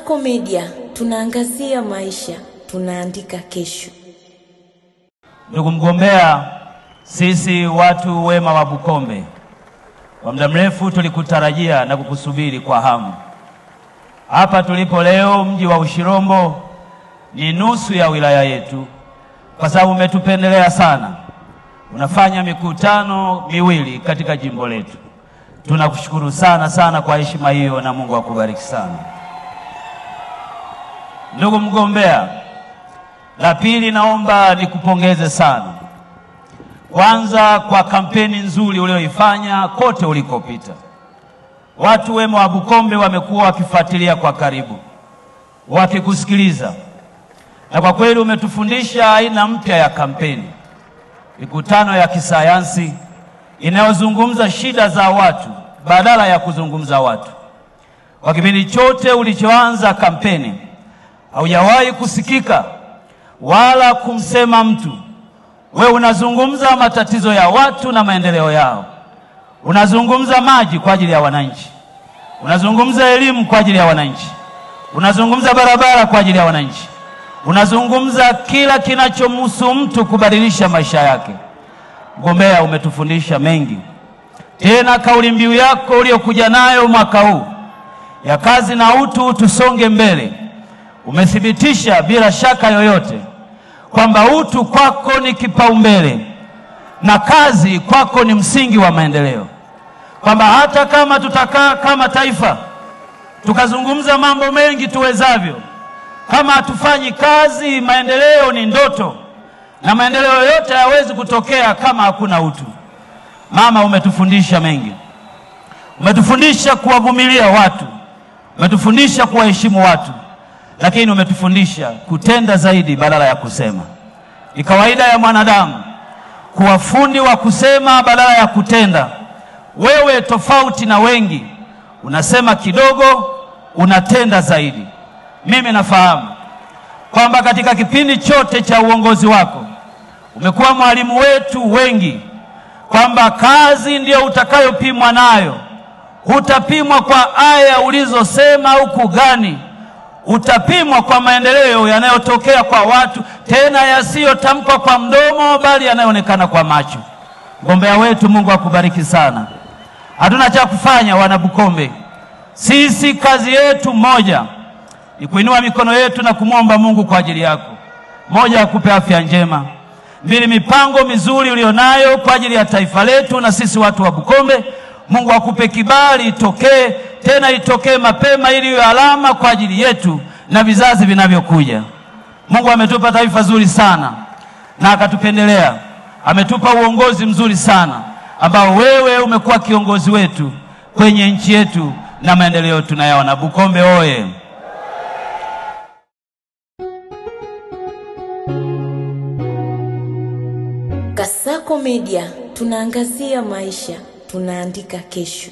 Kasako Media, tunaangazia maisha, tunaandika kesho. Ndugu mgombea, sisi watu wema wa Bukombe kwa muda mrefu tulikutarajia na kukusubiri kwa hamu. Hapa tulipo leo, mji wa Ushirombo ni nusu ya wilaya yetu, kwa sababu umetupendelea sana. Unafanya mikutano miwili katika jimbo letu. Tunakushukuru sana kwa heshima hiyo, na Mungu akubariki sana. Ndugu mgombea, la pili naomba nikupongeze sana. Kwanza kwa kampeni nzuri ulioifanya kote ulikopita. Watu wema wa Bukombe wamekuwa wakifuatilia kwa karibu, wakikusikiliza. Na kwa kweli umetufundisha aina mpya ya kampeni. Mikutano ya kisayansi inayozungumza shida za watu badala ya kuzungumza watu. Kwa kipindi chote ulichoanza kampeni, haujawahi kusikika wala kumsema mtu. Wewe unazungumza matatizo ya watu na maendeleo yao. Unazungumza maji kwa ajili ya wananchi. Unazungumza elimu kwa ajili ya wananchi. Unazungumza barabara kwa ajili ya wananchi. Unazungumza kila kinachomhusu mtu kubadilisha maisha yake. Mgombea, umetufundisha mengi. Tena kauli mbiu yako uliyokuja nayo mwaka huu ya kazi na utu, tusonge mbele, umethibitisha bila shaka yoyote kwamba utu kwako ni kipaumbele na kazi kwako ni msingi wa maendeleo. Kwamba hata kama tutakaa kama taifa tukazungumza mambo mengi tuwezavyo, kama hatufanyi kazi, maendeleo ni ndoto, na maendeleo yote hayawezi kutokea kama hakuna utu. Mama, umetufundisha mengi. Umetufundisha kuwavumilia watu, umetufundisha kuwaheshimu watu, lakini umetufundisha kutenda zaidi badala ya kusema. Ni kawaida ya mwanadamu kuwa fundi wa kusema badala ya kutenda. Wewe tofauti na wengi, unasema kidogo, unatenda zaidi. Mimi nafahamu kwamba katika kipindi chote cha uongozi wako umekuwa mwalimu wetu wengi, kwamba kazi ndiyo utakayopimwa nayo. Hutapimwa kwa aya ulizosema au kugani, utapimwa kwa maendeleo yanayotokea kwa watu, tena yasiyotamkwa kwa mdomo bali yanayoonekana kwa macho. Mgombea wetu, Mungu akubariki sana. Hatuna cha kufanya wana Bukombe. Sisi kazi yetu moja ni kuinua mikono yetu na kumwomba Mungu kwa ajili yako. Moja, akupe afya njema. Mbili, mipango mizuri ulionayo kwa ajili ya taifa letu na sisi watu wa Bukombe. Mungu akupe kibali itokee, tena itokee mapema, ili iwe alama kwa ajili yetu na vizazi vinavyokuja. Mungu ametupa taifa zuri sana na akatupendelea. Ametupa uongozi mzuri sana ambao wewe umekuwa kiongozi wetu kwenye nchi yetu na maendeleo tunayaona. Bukombe oye! Kasako Media, tunaangazia maisha, tunaandika kesho.